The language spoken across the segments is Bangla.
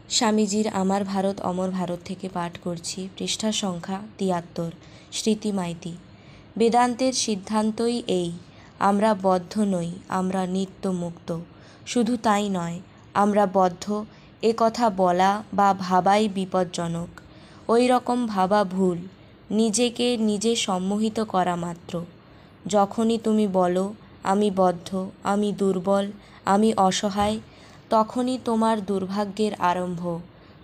স্বামীজির আমার ভারত অমর ভারত থেকে পাঠ করছি, পৃষ্ঠা সংখ্যা ৭৩। স্মৃতি মাইতি। বেদান্তের সিদ্ধান্তই এই, আমরা বদ্ধ নই, আমরা নিত্য মুক্ত। শুধু তাই নয়, আমরা বদ্ধ এ কথা বলা বা ভাবাই বিপজ্জনক। ওই রকম ভাবা ভুল, নিজেকে নিজে সম্মোহিত করা মাত্র। যখনই তুমি বলো আমি বদ্ধ, আমি দুর্বল, আমি অসহায়, তখনই তোমার দুর্ভাগ্যের আরম্ভ।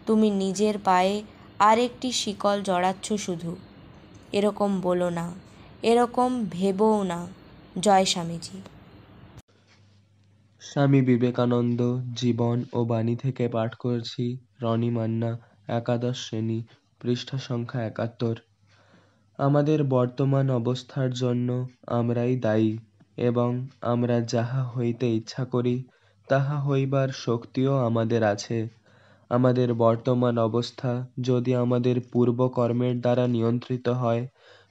তুমি নিজের পায়ে আরেকটি শিকল জড়াচ্ছ শুধু। এরকম বলো না, এরকম ভেবোও না। জয় স্বামীজি। স্বামী বিবেকানন্দ জীবন ও বাণী থেকে পাঠ করছি। রনি মান্না, একাদশ শ্রেণী, পৃষ্ঠা সংখ্যা ৭১। আমাদের বর্তমান অবস্থার জন্য আমরাই দায়ী, এবং আমরা যাহা হইতে ইচ্ছা করি তাহা হইবার শক্তিও আমাদের আছে। আমাদের বর্তমান অবস্থা যদি আমাদের পূর্বকর্মের দ্বারা নিয়ন্ত্রিত হয়,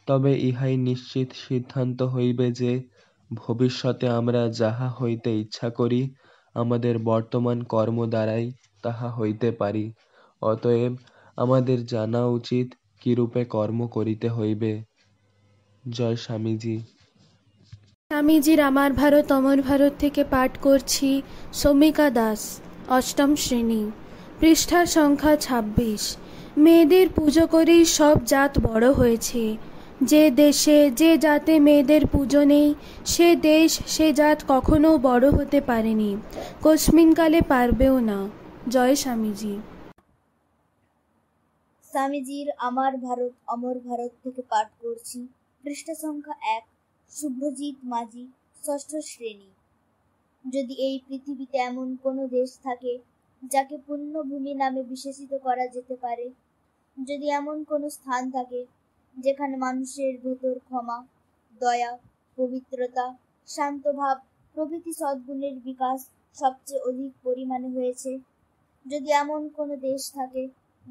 তবে ইহাই নিশ্চিত সিদ্ধান্ত হইবে যে ভবিষ্যতে আমরা যাহা হইতে ইচ্ছা করি আমাদের বর্তমান কর্ম দ্বারাই তাহা হইতে পারি। অতএব আমাদের জানা উচিত কিরূপে কর্ম করিতে হইবে। জয় স্বামীজি। স্বামীজির আমার ভারত অমর ভারত থেকে পাঠ করছি। সৌমিকা দাস, অষ্টম শ্রেণী, পৃষ্ঠা সংখ্যা ২৬। মেয়েদের পুজো করেই সব জাত বড় হয়েছে। যে দেশে যে জাতে মেয়েদের পুজো নেই, সে দেশ সে জাত কখনো বড় হতে পারেনি, কস্মিনকালে পারবেও না। জয় স্বামীজি। স্বামীজির আমার ভারত অমর ভারত থেকে পাঠ করছি। পৃষ্ঠা সংখ্যা ১। শুভ্রজিৎ মাঝি, ষষ্ঠ শ্রেণী। যদি এই পৃথিবীতে এমন কোনো দেশ থাকে যাকে পুণ্যভূমি নামে বিশেষিত করা যেতে পারে, যদি এমন কোনো স্থান থাকে যেখানে মানুষের ভেতর ক্ষমা, দয়া, পবিত্রতা, শান্তভাব প্রভৃতি সদ্গুণের বিকাশ সবচেয়ে অধিক পরিমাণে হয়েছে, যদি এমন কোনো দেশ থাকে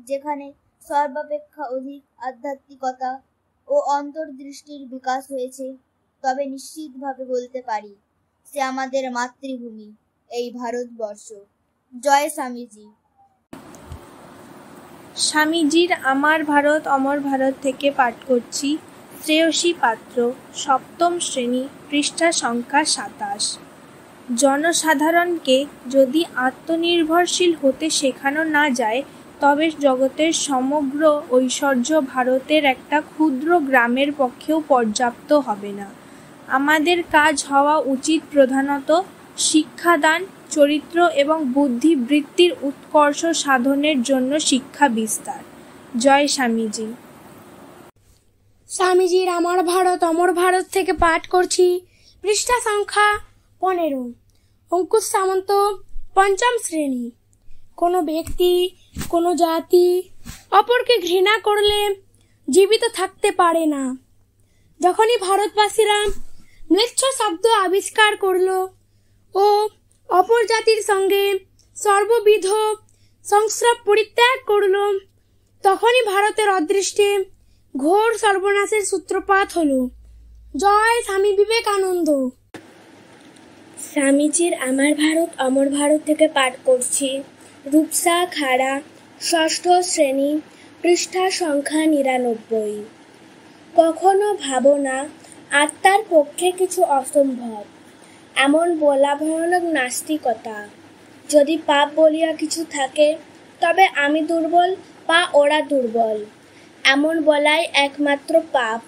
যেখানে সর্বাপেক্ষা অধিক আধ্যাত্মিকতা ও অন্তর্দৃষ্টির বিকাশ হয়েছে, তবে নিশ্চিতভাবে বলতে পারি সে আমাদের মাতৃভূমি, এই ভারতবর্ষ। জয় স্বামীজি। স্বামীজির আমার ভারত অমর ভারত থেকে পাঠ করছি। শ্রেয়সী পাত্র, সপ্তম শ্রেণী, পৃষ্ঠা সংখ্যা ২৭। জনসাধারণকে যদি আত্মনির্ভরশীল হতে শেখানো না যায়, তবে জগতের সমগ্র ঐশ্বর্য ভারতের একটা ক্ষুদ্র গ্রামের পক্ষেও পর্যাপ্ত হবে না। আমাদের কাজ হওয়া উচিত প্রধানত শিক্ষাদান, চরিত্র এবং বুদ্ধিবৃত্তির উৎকর্ষ সাধনের জন্য শিক্ষা বিস্তার। জয় স্বামীজি। স্বামীজির আমার ভারত অমর ভারত থেকে পাঠ করছি। পৃষ্ঠা সংখ্যা ১৫। অঙ্কুশ সামন্ত, পঞ্চম শ্রেণী। কোনো ব্যক্তি, কোনো জাতি অপরকে ঘৃণা করলে জীবিত থাকতে পারে না। যখনই ভারতবাসীরা ম্লেচ্ছ শব্দ আবিষ্কার করল ও অপর জাতির সঙ্গে সর্ববিধ সংস্রব পরিত্যাগ করল, তখনই ভারতের অদৃষ্টে ঘোর সর্বনাশের সূত্রপাত হল। জয় স্বামী বিবেকানন্দ। স্বামীজির আমার ভারত অমর ভারত থেকে পাঠ করছি। রূপসা খাড়া, ষষ্ঠ শ্রেণী, পৃষ্ঠা সংখ্যা ৯৯। কখনো ভাবো না আত্মার পক্ষে কিছু অসম্ভব, এমন বলা ভয়ানক নাস্তিকতা। যদি পাপ বলিয়া কিছু থাকে, তবে আমি দুর্বল বা ওরা দুর্বল, এমন বলাই একমাত্র পাপ।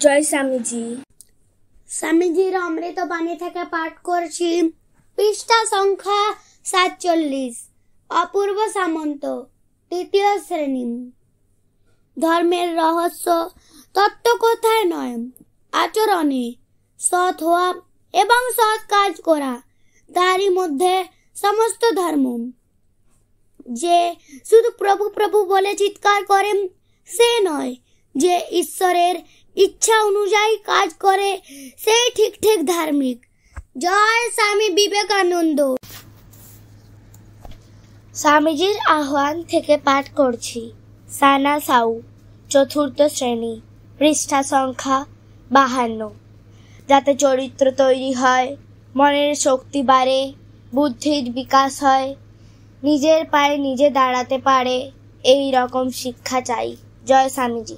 জয় স্বামীজি। স্বামীজির অমৃত বাণী থেকে পাঠ করছি। পৃষ্ঠা সংখ্যা ৪৭। অপূর্ব সামন্ত, তৃতীয় শ্রেণী। ধর্মের রহস্য তত্ত্ব কথায় নয়, আচরণে সৎ হওয়া এবং সৎ কাজ করা, তারই মধ্যে সমস্ত ধর্ম। যে শুধু প্রভু প্রভু বলে চিৎকার করেন সে নয়, যে ঈশ্বরের ইচ্ছা অনুযায়ী কাজ করে সেই ঠিক ঠিক ধার্মিক। জয় স্বামী বিবেকানন্দ। স্বামীজির আহ্বান থেকে পাঠ করছি। সানা সাউ, চতুর্থ শ্রেণী, পৃষ্ঠা সংখ্যা ৫২। যাতে চরিত্র তৈরি হয়, মনের শক্তি বাড়ে, বুদ্ধির বিকাশ হয়, নিজের পায়ে নিজে দাঁড়াতে পারে, এই রকম শিক্ষা চাই। জয় স্বামীজি।